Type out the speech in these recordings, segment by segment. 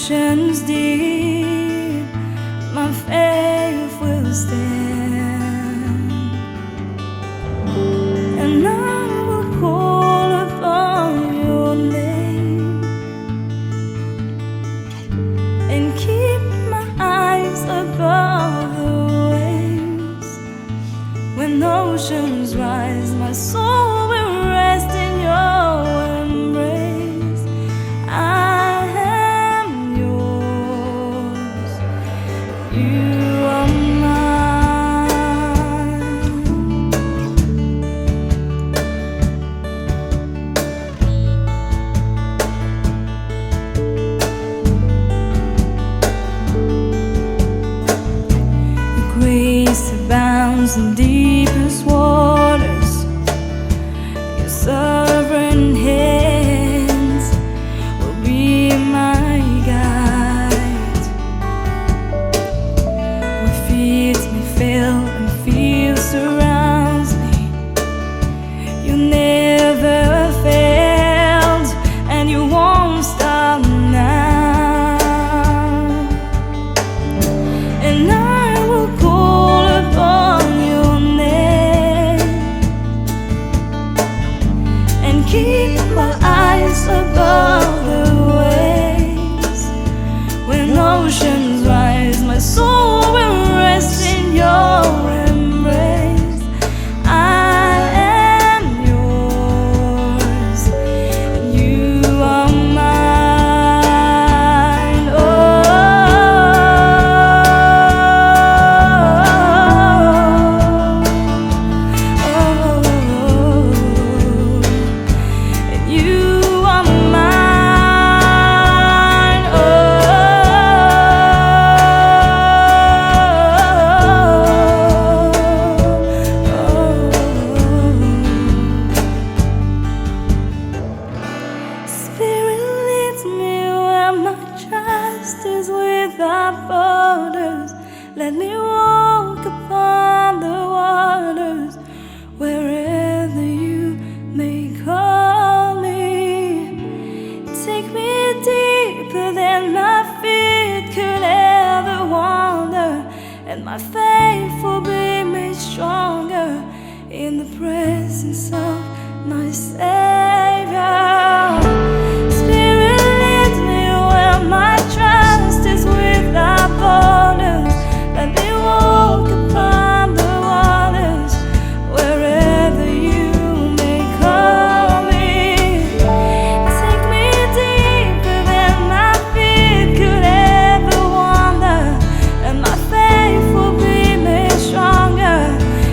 oceans deep, my faith will stand, and I will call upon your name and keep my eyes above the waves. When oceans rise, my soul will rest in your embrace. I am yours, you are mine. Your grace abounds in deepest waters. Your sovereign hands will be my guide. Where fears may fail and fear surrounds me, you never failed and you won't stop now. And I will call upon your name and keep my eyes above the waves. When oceans rise, my soul will rest in your embrace. I am yours, and you are mine. Oh, and you are mine. Oh, Spirit leads me where my trust is without borders. Let me walk upon the waters wherever you may call me. Take me deeper than my feet could ever wander, and my faith will be made stronger in the presence of my Savior. Spirit leads me where my trust is without borders. Let me walk upon the waters wherever you may call me. Take me deeper than my feet could ever wander, and my faith will be made stronger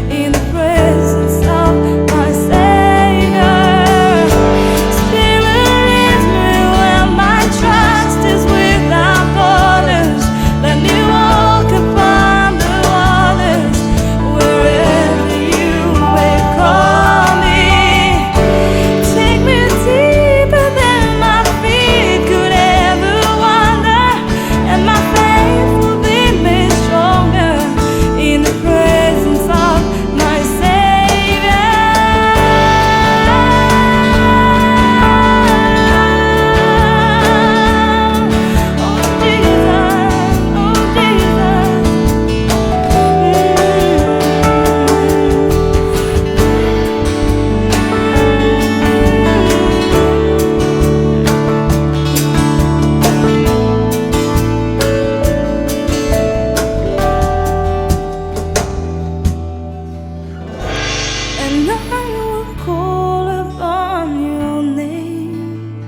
in the presence of my Savior. Spirit leads me where my trust is without borders. Let me walk upon the waters wherever you may call me. Take me deeper than my feet could ever wander, and my faith will be made stronger in the presence of my Savior. Oh Jesus, oh Jesus. And I will call upon your name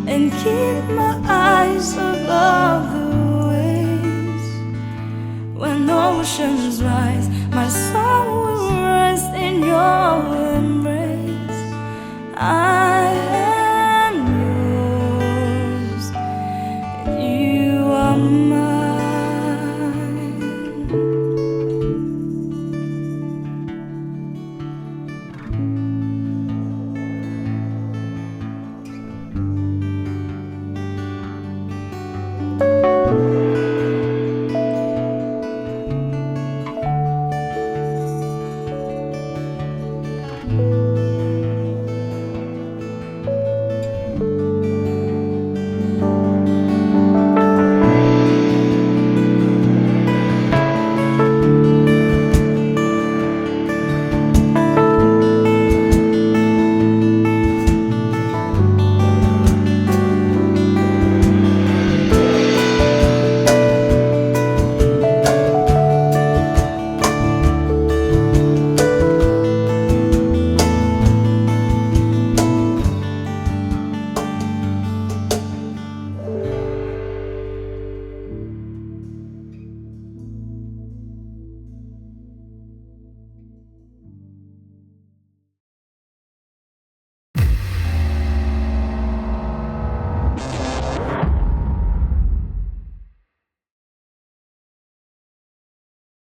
and keep my eyes above the waves. When oceans rise, my soul will rest in your embrace. I